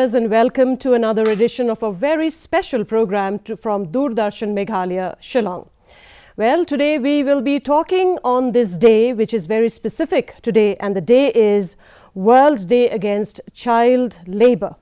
viewers, and welcome to another edition of a very special program from Doordarshan Meghalaya, Shillong. Well, today we will be talking on this day, which is very specific today, and the day is World Day Against Child Labour.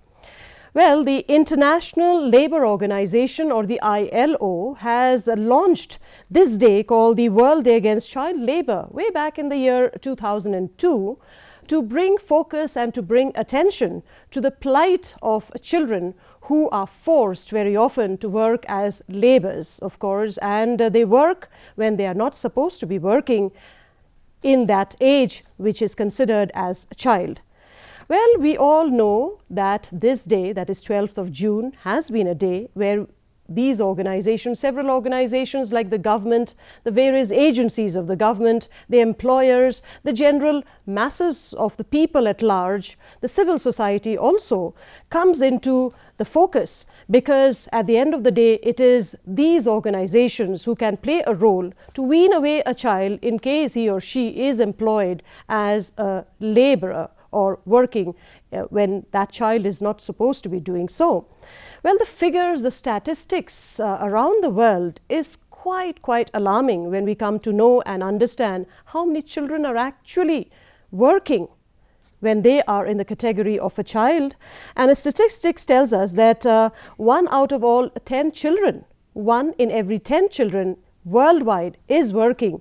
Well, the International Labour Organization, or the ILO, has launched this day called the World Day Against Child Labour way back in the year 2002 to bring focus and to bring attention to the plight of children who are forced very often to work as labourers, of course, and they work when they are not supposed to be working in that age which is considered as a child. Well, we all know that this day, that is 12th of June, has been a day where these organizations, several organizations like the government, the various agencies of the government, the employers, the general masses of the people at large, the civil society also comes into the focus, because at the end of the day it is these organizations who can play a role to wean away a child in case he or she is employed as a laborer or working when that child is not supposed to be doing so. Well, the figures, the statistics around the world is quite alarming when we come to know and understand how many children are actually working when they are in the category of a child. And the statistics tells us that 1 out of all 10 children, 1 in every 10 children worldwide is working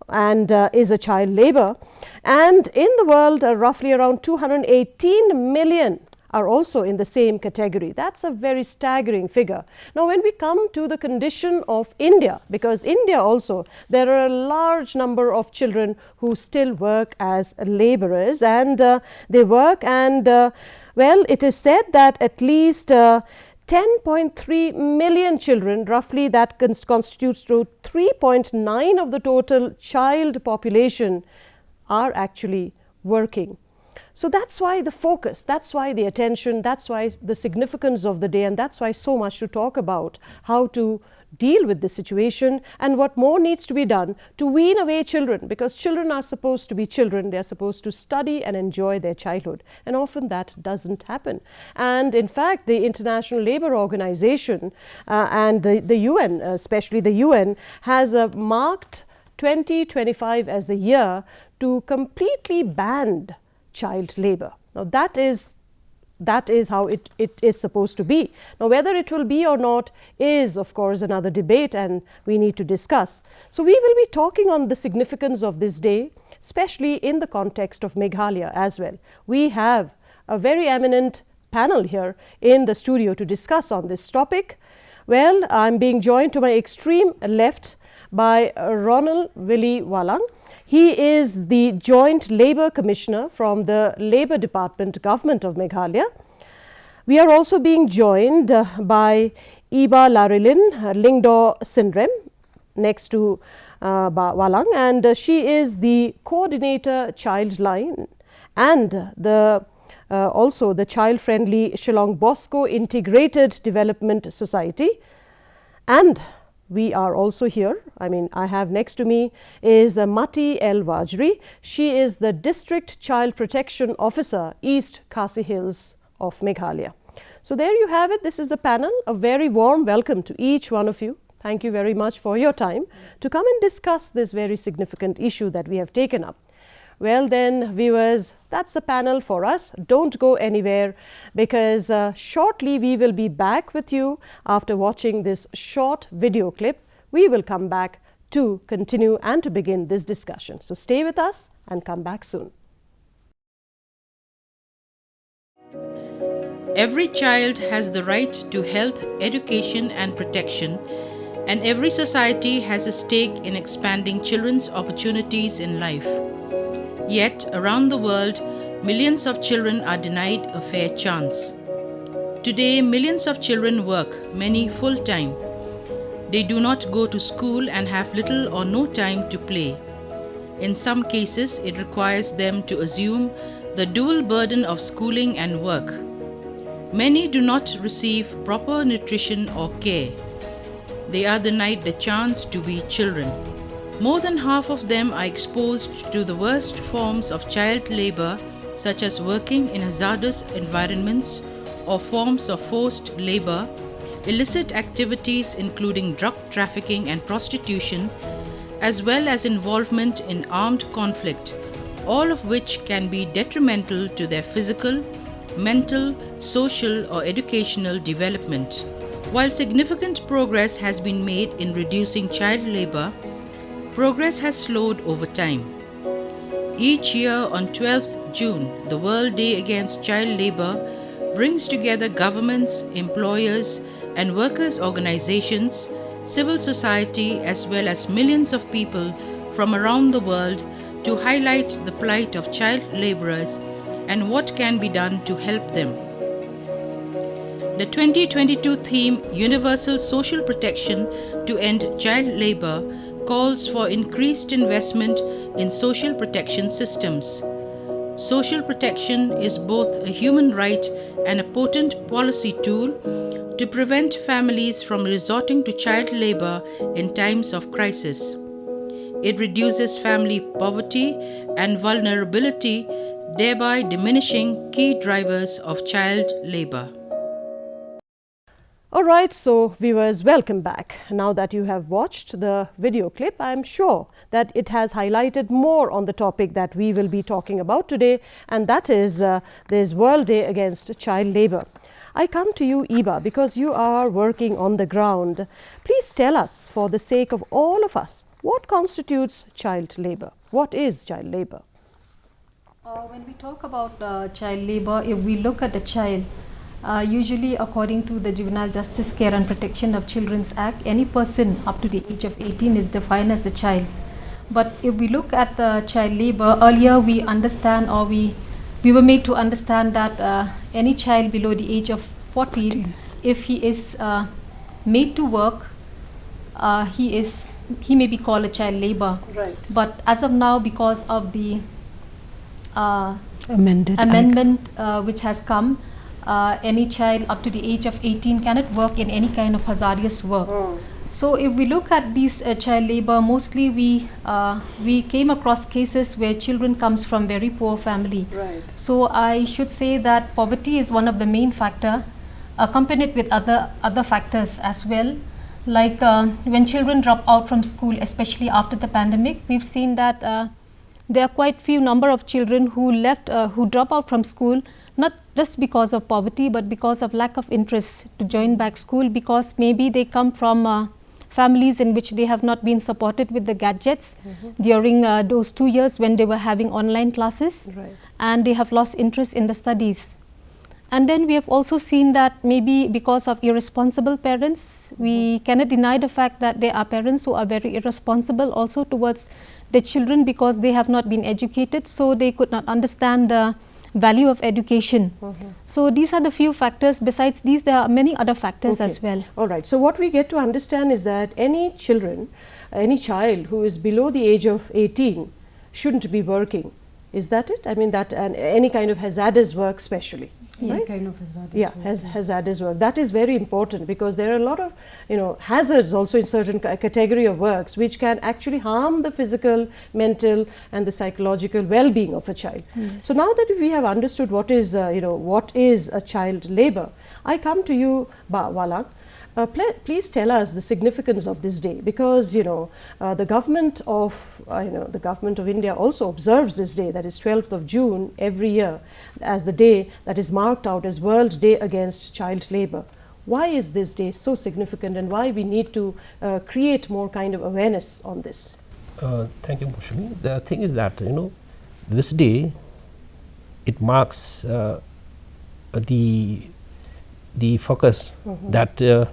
and is a child labour. And in the world, roughly around 218 million are also in the same category. That's a very staggering figure. Now, when we come to the condition of India, because India also, there are a large number of children who still work as labourers, and they work, and well, it is said that at least 10.3 million children, roughly that constitutes to 3.9 of the total child population, are actually working. So that's why the focus, that's why the attention, that's why the significance of the day, and that's why so much to talk about how to deal with this situation and what more needs to be done to wean away children, because children are supposed to be children. They're supposed to study and enjoy their childhood, and often that doesn't happen. And in fact, the International Labour Organization and the UN, especially the UN, has marked 2025 as the year to completely ban child labour. Now that is how it is supposed to be. Now whether it will be or not is of course another debate, and we need to discuss. So we will be talking on the significance of this day, especially in the context of Meghalaya as well. We have a very eminent panel here in the studio to discuss on this topic. Well, I'm being joined to my extreme left by Ronald Willie Walang. He is the Joint Labour Commissioner from the Labour Department, Government of Meghalaya. We are also being joined by Iba Larilin Lingdo Sindrem, next to Walang, and she is the Coordinator Childline and also the child-friendly Shillong Bosco Integrated Development Society. And we are also here, I have next to me is Mati El Wajri. She is the District Child Protection Officer, East Khasi Hills of Meghalaya. So there you have it. This is the panel. A very warm welcome to each one of you. Thank you very much for your time to come and discuss this very significant issue that we have taken up. Well then, viewers, that's the panel for us. Don't go anywhere, because shortly we will be back with you after watching this short video clip. We will come back to continue and to begin this discussion. So stay with us and come back soon. Every child has the right to health, education and protection, and every society has a stake in expanding children's opportunities in life. Yet, around the world, millions of children are denied a fair chance. Today, millions of children work, many full-time. They do not go to school and have little or no time to play. In some cases, it requires them to assume the dual burden of schooling and work. Many do not receive proper nutrition or care. They are denied the chance to be children. More than half of them are exposed to the worst forms of child labour, such as working in hazardous environments or forms of forced labor, illicit activities including drug trafficking and prostitution, as well as involvement in armed conflict, all of which can be detrimental to their physical, mental, social, or educational development. While significant progress has been made in reducing child labor, progress has slowed over time. Each year on 12th June, the World Day Against Child Labor brings together governments, employers, and workers' organizations, civil society, as well as millions of people from around the world to highlight the plight of child laborers and what can be done to help them. The 2022 theme, Universal Social Protection to End Child Labor, calls for increased investment in social protection systems. Social protection is both a human right and a potent policy tool to prevent families from resorting to child labor in times of crisis. It reduces family poverty and vulnerability, thereby diminishing key drivers of child labor. All right, so viewers, welcome back. Now that you have watched the video clip, I am sure that it has highlighted more on the topic that we will be talking about today, and that is this World Day Against Child Labor. I come to you, Iba, because you are working on the ground. Please tell us, for the sake of all of us, what constitutes child labor? What is child labor? When we talk about child labor, if we look at a child, usually according to the Juvenile Justice Care and Protection of Children's Act, any person up to the age of 18 is defined as a child. But if we look at the child labor, earlier we understand, or we were made to understand that any child below the age of 14, if he is made to work, he may be called a child labor. Right. But as of now, because of the amendment which has come, any child up to the age of 18 cannot work in any kind of hazardous work. So if we look at these child labor, mostly we came across cases where children comes from very poor family. Right. So I should say that poverty is one of the main factor, accompanied with other factors as well. Like when children drop out from school, especially after the pandemic, we've seen that there are quite few number of children who drop out from school, not just because of poverty, but because of lack of interest to join back school, because maybe they come from families in which they have not been supported with the gadgets during those 2 years when they were having online classes. Right. And they have lost interest in the studies. And then we have also seen that maybe because of irresponsible parents, we cannot deny the fact that there are parents who are very irresponsible also towards their children, because they have not been educated, so they could not understand the value of education. So these are the few factors. Besides these, there are many other factors as well. All right. So what we get to understand is that any child who is below the age of 18 shouldn't be working. Is that it? I mean, that and any kind of hazardous work, especially. Right? Kind of hazardous Yeah, hazardous work. That is very important, because there are a lot of hazards also in certain category of works which can actually harm the physical, mental, and the psychological well-being of a child. Yes. So now that we have understood what is a child labor, I come to you, Walang. Please tell us the significance of this day, because the government of India also observes this day, that is 12th of June every year, as the day that is marked out as World Day Against Child Labor. Why is this day so significant, and why we need to create more kind of awareness on this? Thank you, Mushmi. The thing is that this day, it marks the focus that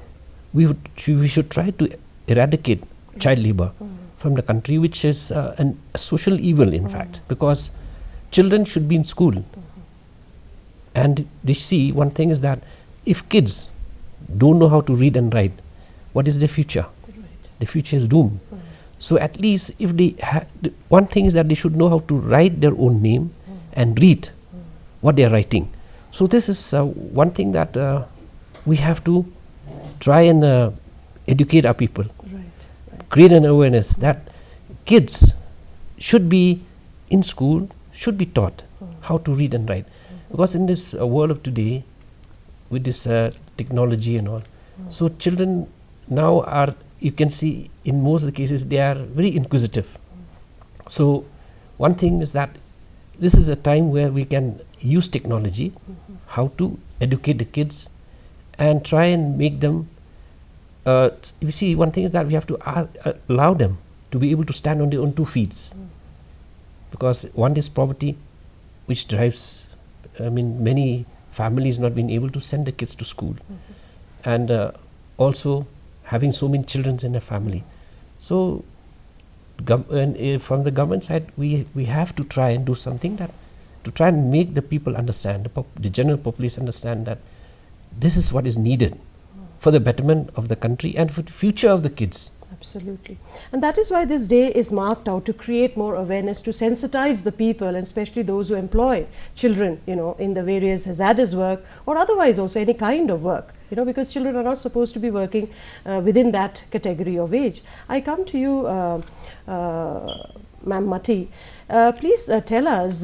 we should try to eradicate child labor from the country, which is a social evil, in fact, because children should be in school. And they see, one thing is that if kids don't know how to read and write, what is their future? The future is doomed. So at least if they one thing is that they should know how to write their own name and read what they are writing. So this is one thing that we have to try and educate our people, create an awareness that kids should be in school, should be taught how to read and write. Because in this world of today, with this technology and all. So children now are, you can see in most of the cases, they are very inquisitive. So one thing is that this is a time where we can use technology, how to educate the kids and try and make them, you see, one thing is that we have to allow them to be able to stand on their own 2 feet. Because one is poverty, which drives, many families not being able to send the kids to school. And also having so many children in a family. So from the government side, we have to try and do something that to try and make the people understand, the general population understand that this is what is needed for the betterment of the country and for the future of the kids. Absolutely. And that is why this day is marked out, to create more awareness, to sensitize the people, and especially those who employ children, in the various hazardous work or otherwise also any kind of work, because children are not supposed to be working within that category of age. I come to you, Ma'am Mati. Please tell us,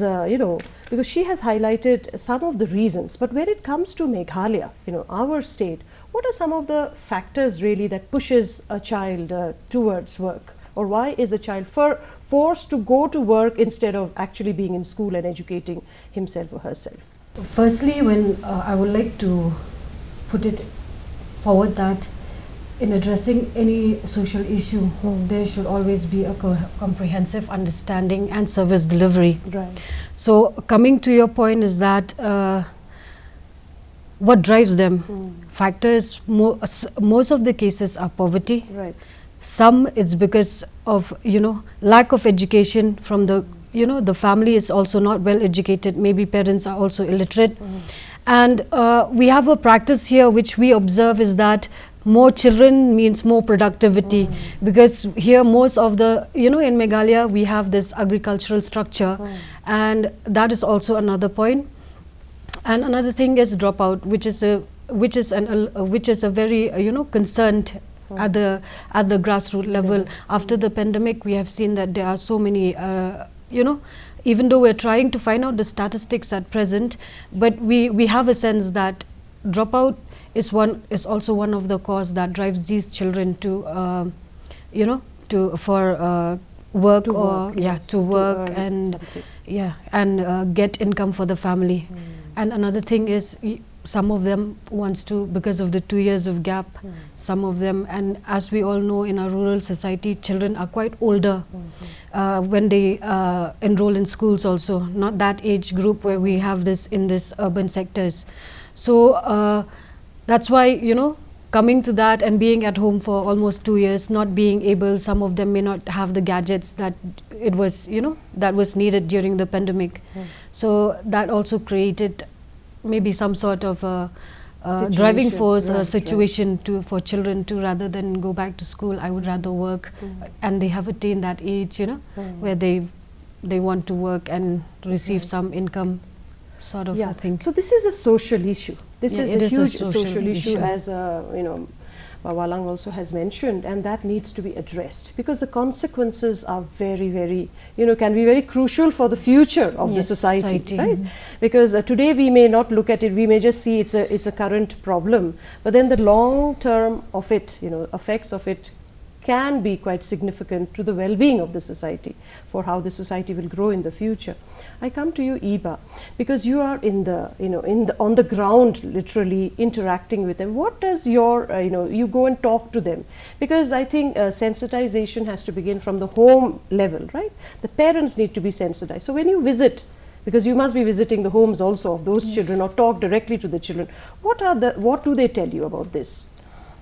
because she has highlighted some of the reasons, but when it comes to Meghalaya, our state, what are some of the factors really that pushes a child towards work? Or why is a child forced to go to work instead of actually being in school and educating himself or herself? Firstly, when I would like to put it forward that in addressing any social issue, there should always be a comprehensive understanding and service delivery. Right. So coming to your point is that what drives them? Factors, most of the cases are poverty. Right. Some it's because of lack of education from the the family is also not well educated. Maybe parents are also illiterate. And we have a practice here which we observe is that more children means more productivity, because here most of the in Meghalaya we have this agricultural structure, and that is also another point. And another thing is dropout, which is a very concerned at the grassroots level. After the pandemic, we have seen that there are so many even though we're trying to find out the statistics at present, but we have a sense that dropout is also one of the cause that drives these children to work and get income for the family. And another thing is some of them wants to, because of the 2 years of gap, some of them, and as we all know in our rural society, children are quite older when they enroll in schools also, not that age group where we have this in this urban sectors. So that's why, coming to that and being at home for almost 2 years, not being able, some of them may not have the gadgets that it was, that was needed during the pandemic. So that also created maybe some sort of a driving force, a situation for children to, rather than go back to school, I would rather work. And they have attained that age, where they want to work and receive some income, sort of a thing. So this is a social issue. This is a huge social issue, as Walang also has mentioned, and that needs to be addressed, because the consequences are very, very, can be very crucial for the future of the society, right? Because today we may not look at it, we may just see it's a current problem, but then the long term of it, effects of it can be quite significant to the well-being of the society, for how the society will grow in the future. I come to you, Iba, because you are on the ground, literally interacting with them. What does your, you go and talk to them, because I think sensitization has to begin from the home level, right? The parents need to be sensitized. So when you visit, because you must be visiting the homes also of those children, or talk directly to the children, what do they tell you about this?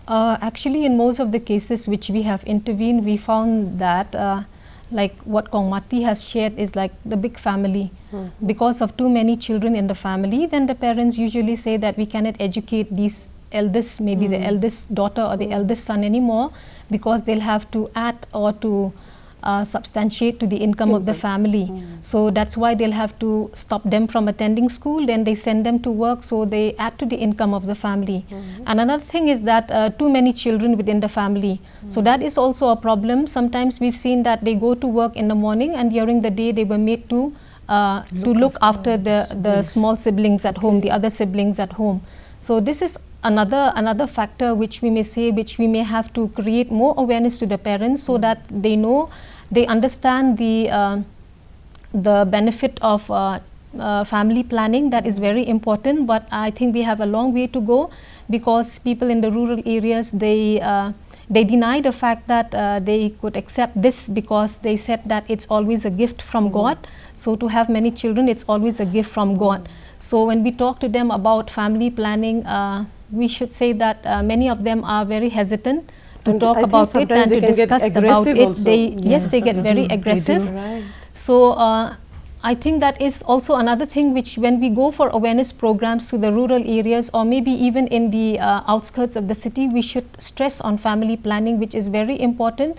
Actually, in most of the cases which we have intervened, we found that like what Kong Mati has shared is like the big family. Because of too many children in the family, then the parents usually say that we cannot educate these eldest, maybe the eldest daughter or the eldest son anymore, because they'll have to add or to substantiate to the income of the family. So that's why they'll have to stop them from attending school, then they send them to work, so they add to the income of the family. And another thing is that too many children within the family. So that is also a problem. Sometimes we've seen that they go to work in the morning, and during the day they were made to look after the small siblings at home, the other siblings at home. So this is another factor which we may say, which we may have to create more awareness to the parents, so that they know, they understand the benefit of family planning. That is very important, but I think we have a long way to go, because people in the rural areas, they deny the fact that they could accept this, because they said that it's always a gift from God. So to have many children, it's always a gift from God. So when we talk to them about family planning, we should say that many of them are very hesitant to And talk I think about it sometimes and they to can get discuss about aggressive it. also. Yes, they get very aggressive. Right. So I think that is also another thing which, when we go for awareness programs to the rural areas, or maybe even in the outskirts of the city, we should stress on family planning, which is very important.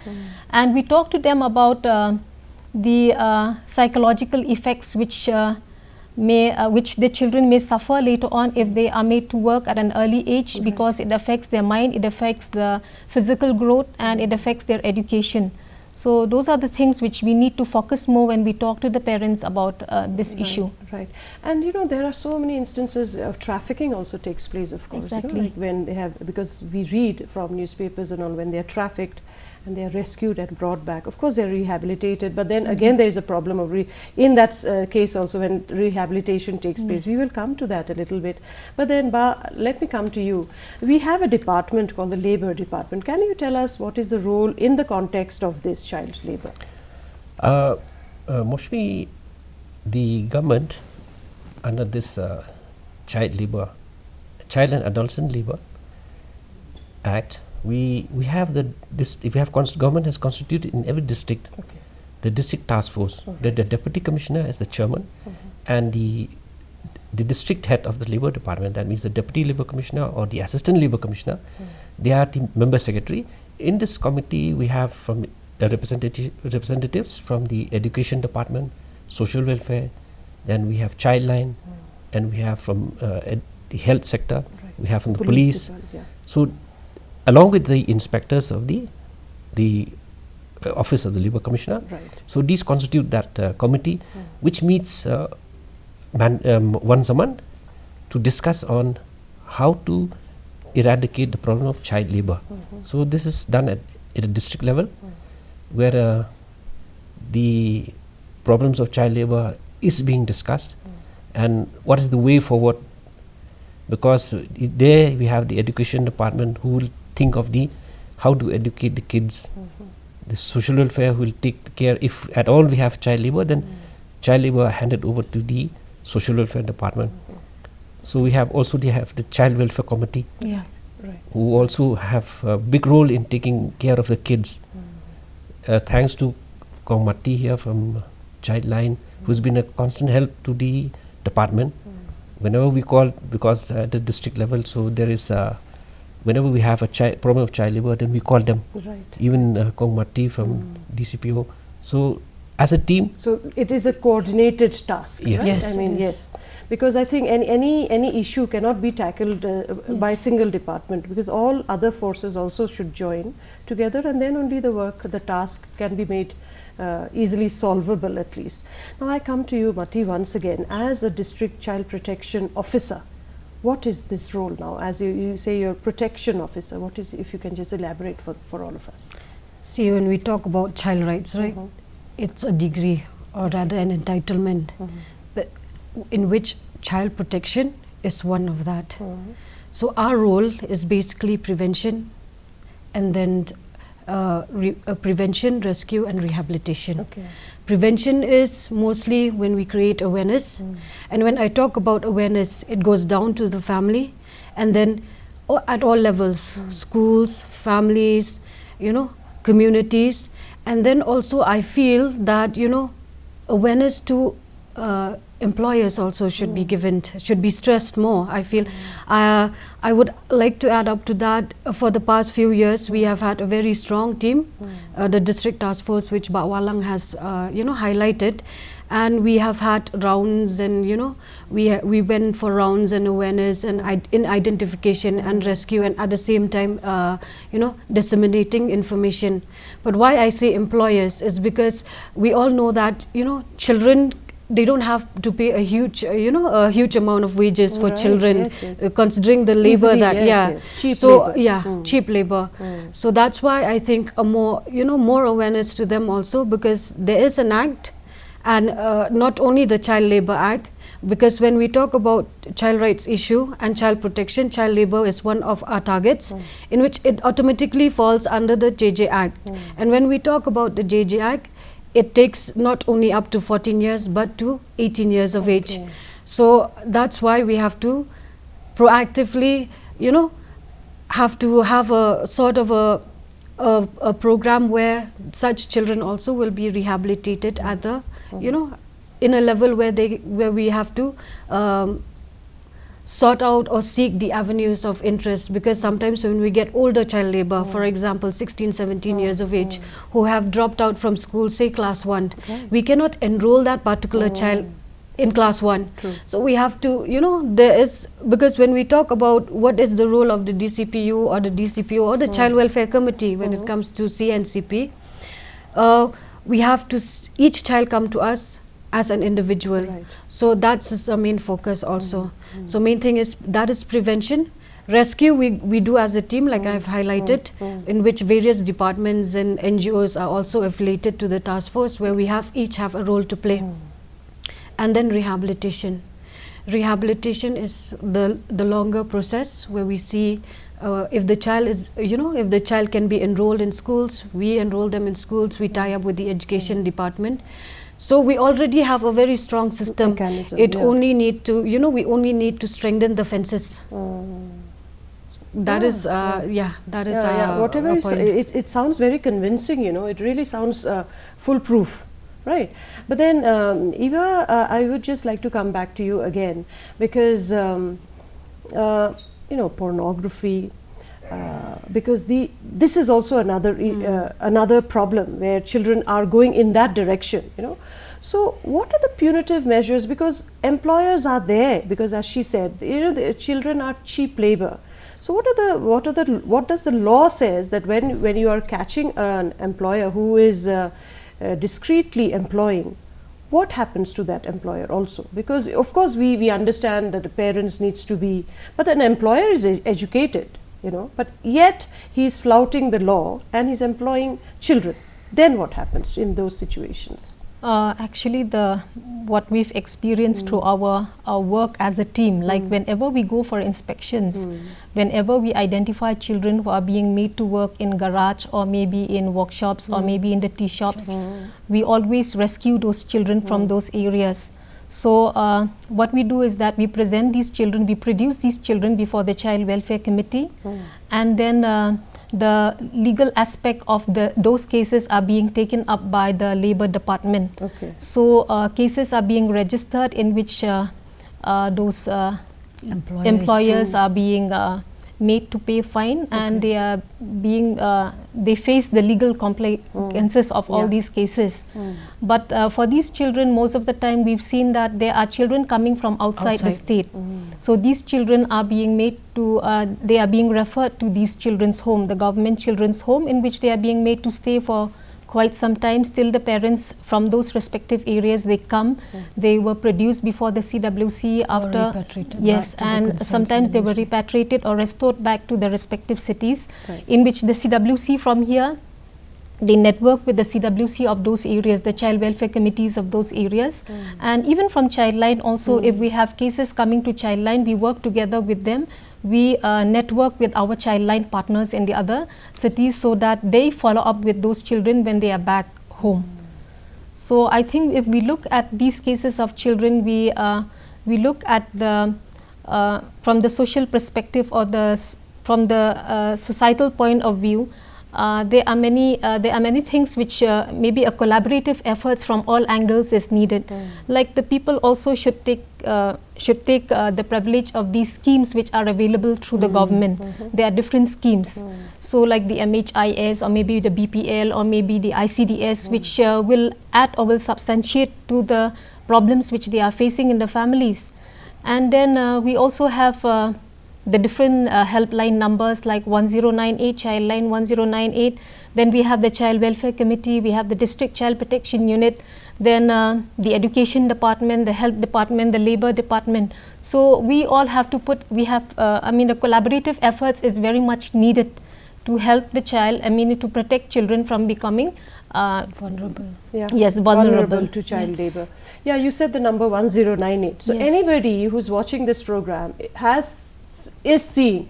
And we talk to them about the psychological effects which which the children may suffer later on if they are made to work at an early age, because it affects their mind, it affects the physical growth, and it affects their education. So those are the things which we need to focus more when we talk to the parents about this issue. Right. And you know, there are so many instances of trafficking also takes place, of course. You know, Exactly. like when they have, because we read from newspapers and all, when they are trafficked and they are rescued and brought back. Of course, they are rehabilitated, but then again there is a problem of in that case also, when rehabilitation takes place. We will come to that a little bit. But then, let me come to you. We have a department called the Labour Department. Can you tell us what is the role in the context of this child labour? Mostly the government, under this Child and Adolescent Labour Act, we have government has constituted in every district the district task force. The deputy commissioner is the chairman, and the district head of the labour department, that means the deputy labour commissioner or the assistant labour commissioner, they are the member secretary. In this committee, we have from representatives from the education department, social welfare, then we have childline, and we have from the health sector, we have from the police. So along with the inspectors of the office of the labour commissioner. So these constitute that committee, which meets once a month to discuss on how to eradicate the problem of child labour. So this is done at a district level, where the problems of child labour is being discussed, and what is the way forward, because there we have the education department who will think of how to educate the kids. The social welfare will take care, if at all we have child labour, then child labour handed over to the social welfare department. So we have the child welfare committee, who also have a big role in taking care of the kids. Thanks to Kong Matti here from Childline, who's been a constant help to the department. Whenever we call, because at the district level, so there is whenever we have a problem of child labour, then we call them. Even Kong Matti from DCPO. So as a team. So it is a coordinated task. Yes. Right? Yes. I mean, yes. Because I think any issue cannot be tackled by a single department, because all other forces also should join together, and then only the task can be made easily solvable at least. Now I come to you, Mati, once again, as a district child protection officer. What is this role now? As you say, you're protection officer. What is, if you can just elaborate for all of us? See, when we talk about child rights, right, it's a degree, or rather an entitlement, but in which child protection is one of that. So our role is basically prevention, and then prevention, rescue, and rehabilitation. Prevention is mostly when we create awareness, and when I talk about awareness, it goes down to the family, and then at all levels, schools, families, communities, and then also I feel that awareness to employers also should be given, should be stressed more. I feel I would like to add up to that. For the past few years, we have had a very strong team, the district task force, which Walang has highlighted, and we have had rounds, and we went for rounds and awareness and in identification and rescue, and at the same time disseminating information. But why I say employers is because we all know that children they don't have to pay a huge, a huge amount of wages for Right, children, yes, yes. considering the labor Easily, that, yes, yeah. yes. Cheap So, labor. yeah, cheap labor. So that's why I think a more, more awareness to them also, because there is an act, and not only the Child Labor Act, because when we talk about child rights issue and child protection, child labor is one of our targets, in which it automatically falls under the JJ Act. And when we talk about the JJ Act, it takes not only up to 14 years but to 18 years of age. So that's why we have to proactively, have to have a sort of a program where such children also will be rehabilitated at the, in a level where we have to sort out or seek the avenues of interest, because sometimes when we get older child labor, for example 16, 17 years of age, who have dropped out from school, say class 1, we cannot enroll that particular child in class 1. So we have to, there is, because when we talk about what is the role of the DCPU or the DCPO or the Child Welfare Committee when it comes to CNCP, we have to each child come to us as an individual. So that's the main focus also. So main thing is, that is prevention. Rescue we do as a team, like I've highlighted, in which various departments and NGOs are also affiliated to the task force, where we each have a role to play. And then rehabilitation. Rehabilitation is the longer process, where we see if the child is, if the child can be enrolled in schools, we enroll them in schools, we tie up with the education department. So we already have a very strong system. Mechanism, it only need to, we only need to strengthen the fences. That is, that is whatever our you point. say, it sounds very convincing, it really sounds foolproof. Right. But then, Eva, I would just like to come back to you again, because, pornography, because this is also another problem where children are going in that direction, So what are the punitive measures? Because employers are there, because as she said, the children are cheap labor. So what does the law says that when you are catching an employer who is discreetly employing, what happens to that employer also? Because of course we understand that the parents needs to be, but an employer is educated, but yet he is flouting the law and he's employing children. Then what happens in those situations? Actually, what we've experienced through our work as a team, like whenever we go for inspections, whenever we identify children who are being made to work in garage or maybe in workshops or maybe in the tea shops, we always rescue those children from those areas. So what we do is that we present these children, we produce these children before the Child Welfare Committee, and then the legal aspect of those cases are being taken up by the Labour Department. So cases are being registered in which those employers are being made to pay fine, and they are being they face the legal consequences of all these cases. But for these children, most of the time we've seen that there are children coming from outside the state. So these children are being made to, they are being referred to these children's home, the government children's home, in which they are being made to stay for quite some time. Still the parents from those respective areas, they come, they were produced before the CWC after, yes, and sometimes they were repatriated or restored back to the respective cities, in which the CWC from here, they network with the CWC of those areas, the child welfare committees of those areas, and even from Childline also, if we have cases coming to Childline, we work together with them. We network with our Childline partners in the other cities so that they follow up with those children when they are back home. So I think if we look at these cases of children, we look at the from the social perspective or from the societal point of view. There are many things which maybe a collaborative efforts from all angles is needed. Like the people also should take the privilege of these schemes which are available through the government. There are different schemes. So like the MHIS or maybe the BPL or maybe the ICDS, which will add or will substantiate to the problems which they are facing in the families. And then we also have the different helpline numbers like 1098, Childline 1098. Then we have the Child Welfare Committee, we have the District Child Protection Unit. then the education department, the health department, the labor department. So we all have to put, we have, I mean, the collaborative efforts is very much needed to help the child, I mean, to protect children from becoming Vulnerable. Yeah. Yes, vulnerable. To child Yes. labor. Yeah, you said the number 1098. So Yes. anybody who's watching this program is seeing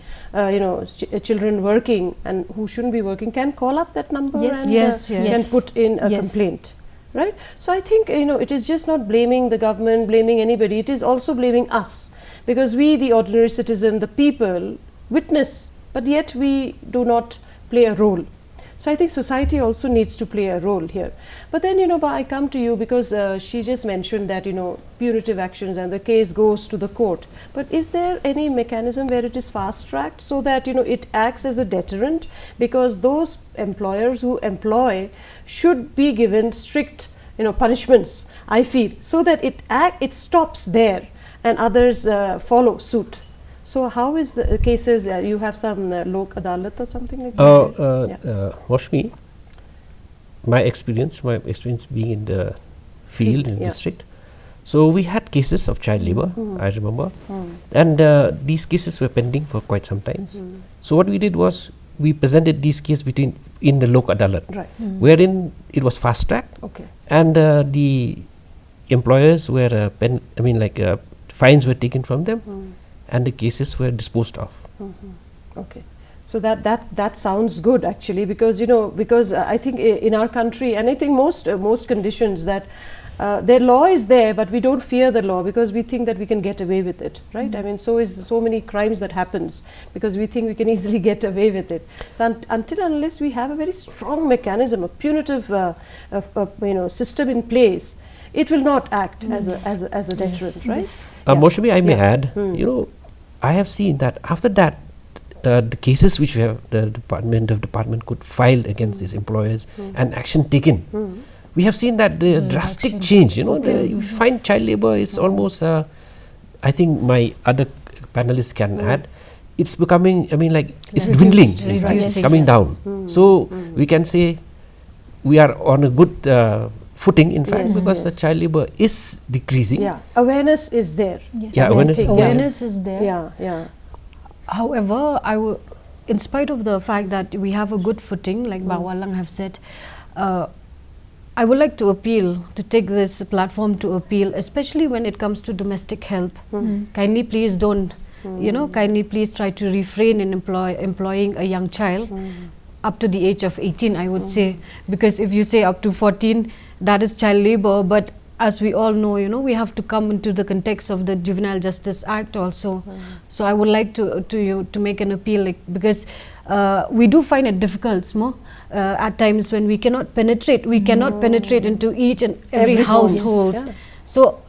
children working and who shouldn't be working can call up that number Yes. and Yes, can yes. put in a Yes. complaint. Right? So I think it is just not blaming the government, blaming anybody. It is also blaming us, because we, the ordinary citizen, the people, witness, but yet we do not play a role. So I think society also needs to play a role here. But then, I come to you because she just mentioned that, punitive actions and the case goes to the court. But is there any mechanism where it is fast tracked so that, it acts as a deterrent? Because those employers who employ should be given strict, punishments, I feel, so that it stops there and others follow suit. So how is the cases, you have some Lok Adalat or something like that? Moshmi, my experience being in the field in yeah. district, so we had cases of child labor, I remember, and these cases were pending for quite some time. So what we did was we presented these cases in the Lok Adalat, Right. wherein it was fast tracked, Okay. and the employers were fines were taken from them, and the cases were disposed of. Okay. So that sounds good actually, because I think in our country, and I think most conditions that their law is there, but we don't fear the law because we think that we can get away with it, right? I mean, so many crimes that happens because we think we can easily get away with it. So until unless we have a very strong mechanism, a punitive system in place, it will not act as a deterrent, right? Yes. Moshmi, I may Yeah. add, I have seen that after that, the cases which we have, the department could file against these employers and action taken. We have seen that the drastic change. You find child labor is almost. I think my other panelists can add. It's becoming. It's dwindling. In fact, it's Reducing. coming down. So we can say we are on a good footing. In fact, Yes. because the Yes. child labor is decreasing. Yeah, awareness is there. Yes. Yeah, awareness is there. Awareness is there. Yeah. However, in spite of the fact that we have a good footing, like Bawalang have said, I would like to take this platform to appeal, especially when it comes to domestic help. Kindly please don't, kindly please try to refrain in employing a young child up to the age of 18, I would say, because if you say up to 14, that is child labor, but as we all know, we have to come into the context of the Juvenile Justice Act also. So I would like to make an appeal, because we do find it difficult, at times when we cannot penetrate into each and every household. Yeah. So,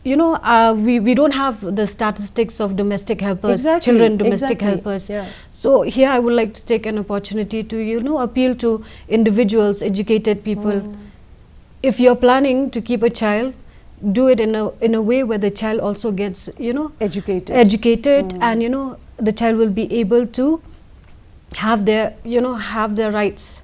we don't have the statistics of domestic helpers, Exactly, children domestic exactly, helpers. yeah. So here I would like to take an opportunity to, appeal to individuals, educated people. If you're planning to keep a child, do it in a way where the child also gets, educated, and the child will be able to have their rights,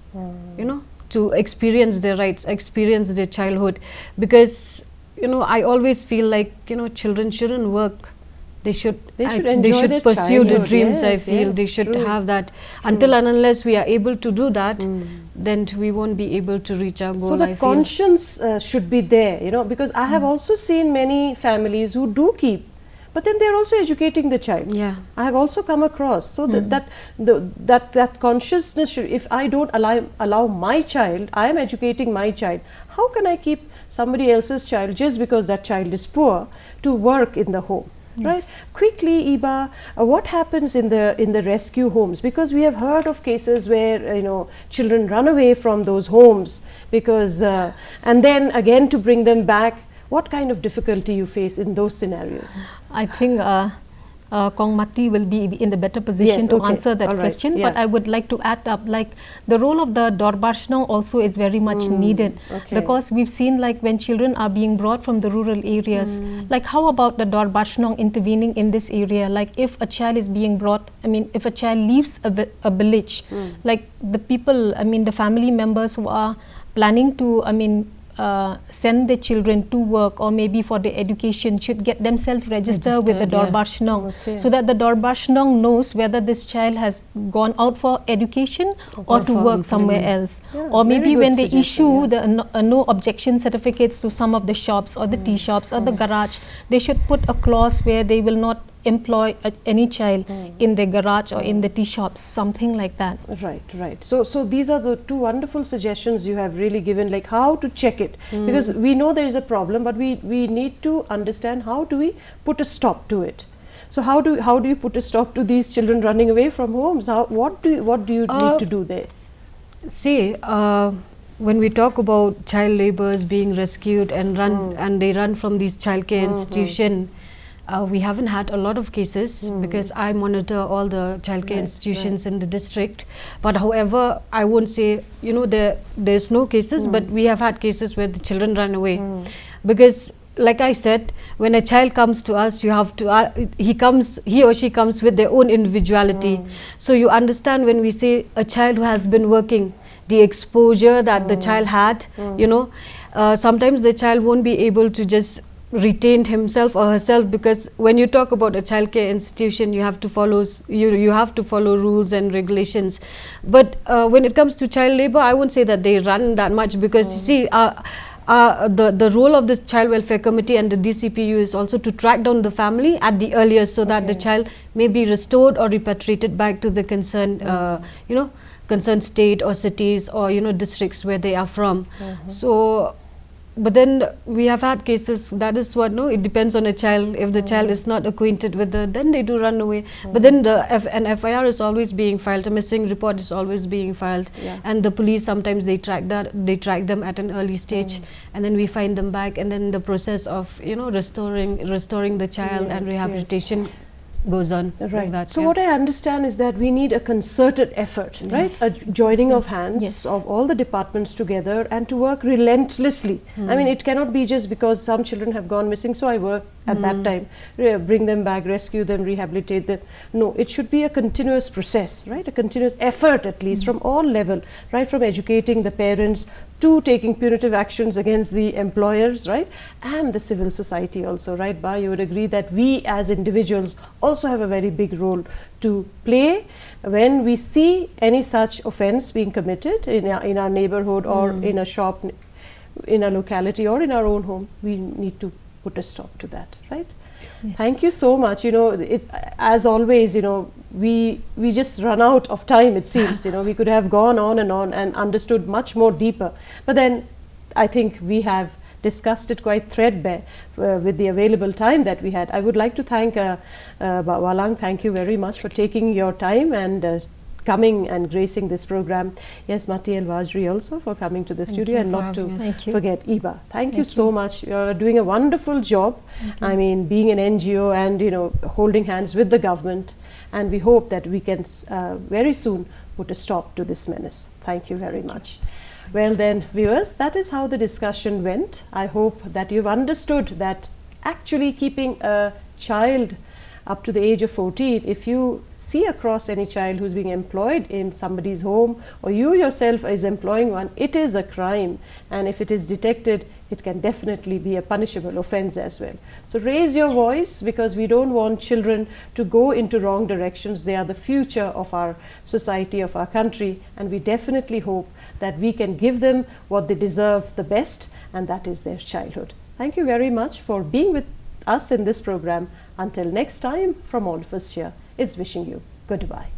to experience their rights, experience their childhood, because I always feel like children shouldn't work. They should enjoy their pursue their childhood. dreams. I Yes, feel yes, they should true. have that. Until and unless we are able to do that, then we won't be able to reach our goal. So the I feel. conscience should be there, because I have also seen many families who do keep, but then they're also educating the child. Yeah. I have also come across. So that consciousness should, if I don't allow my child, I am educating my child. How can I keep somebody else's child just because that child is poor to work in the home? Right. Quickly, Iba, what happens in the rescue homes? Because we have heard of cases where children run away from those homes because, and then again to bring them back. What kind of difficulty you face in those scenarios? I think Kong Mati will be in the better position Yes, to okay. answer that All right, question. yeah. But I would like to add up, the role of the Dorbarshnong also is very much needed, okay. because we've seen when children are being brought from the rural areas, how about the Dorbarshnong intervening in this area? If a child is being brought, if a child leaves a village, the people, the family members who are planning to, send their children to work or maybe for their education should get themselves registered with the Dorbar Shnong, so that the Dorbar Shnong knows whether this child has gone out for education or to work somewhere else. Or maybe when they issue the no objection certificates to some of the shops or the tea shops or the garage, they should put a clause where they will not employ any child in the garage or in the tea shops, something like that. Right, right. So these are the two wonderful suggestions you have really given, like how to check it, because we know there is a problem, but we need to understand how do we put a stop to it. So how do you put a stop to these children running away from homes? What do you need to do there? See, when we talk about child laborers being rescued and and they run from these childcare institution, we haven't had a lot of cases because I monitor all the childcare institutions in the district. But however, I won't say, you know, there's no cases, but we have had cases where the children run away. Because like I said, when a child comes to us, you have to, he or she comes with their own individuality. So you understand when we say a child who has been working, the exposure that the child had, you know, sometimes the child won't be able to just retain himself or herself, because when you talk about a childcare institution, you have to follow rules and regulations. But when it comes to child labor, I won't say that they run that much, because you see, the role of the child welfare committee and the DCPU is also to track down the family at the earliest, so that the child may be restored or repatriated back to the concerned you know, concerned state or cities or, you know, districts where they are from. So but then we have had cases, that is what, no, it depends on a child. If the child is not acquainted with then they do run away. But then an FIR is always being filed, a missing report is always being filed, and the police sometimes they track them at an early stage, and then we find them back, and then the process of, you know, restoring the child and rehabilitation goes on like that. So what I understand is that we need a concerted effort, right? A joining of hands of all the departments together and to work relentlessly. I mean, it cannot be just because some children have gone missing, so I work at that time, bring them back, rescue them, rehabilitate them. No, it should be a continuous process, right? A continuous effort, at least from all level, right? From educating the parents to taking punitive actions against the employers, right? And the civil society also, right? Ba, you would agree that we as individuals also have a very big role to play when we see any such offense being committed in our neighborhood or in a shop, in a locality or in our own home. We need to put a stop to that, right? Thank you so much. You know, as always, you know, we just run out of time, it seems. You know, we could have gone on and understood much more deeper. But then I think we have discussed it quite threadbare with the available time that we had. I would like to thank Walang. Thank you very much for taking your time and coming and gracing this program. Yes, Mati El Wajri also for coming to the studio, and not to forget Iba. Thank you so much. You're doing a wonderful job. I mean, being an NGO and, you know, holding hands with the government, and we hope that we can very soon put a stop to this menace. Thank you very much. Well then, viewers, that is how the discussion went. I hope that you've understood that actually keeping a child up to the age of 14, if you see across any child who's being employed in somebody's home, or you yourself is employing one, it is a crime, and if it is detected, it can definitely be a punishable offense as well. So raise your voice, because we don't want children to go into wrong directions. They are the future of our society, of our country, and we definitely hope that we can give them what they deserve the best, and that is their childhood. Thank you very much for being with us in this program. Until next time, from all of us here, it's wishing you goodbye.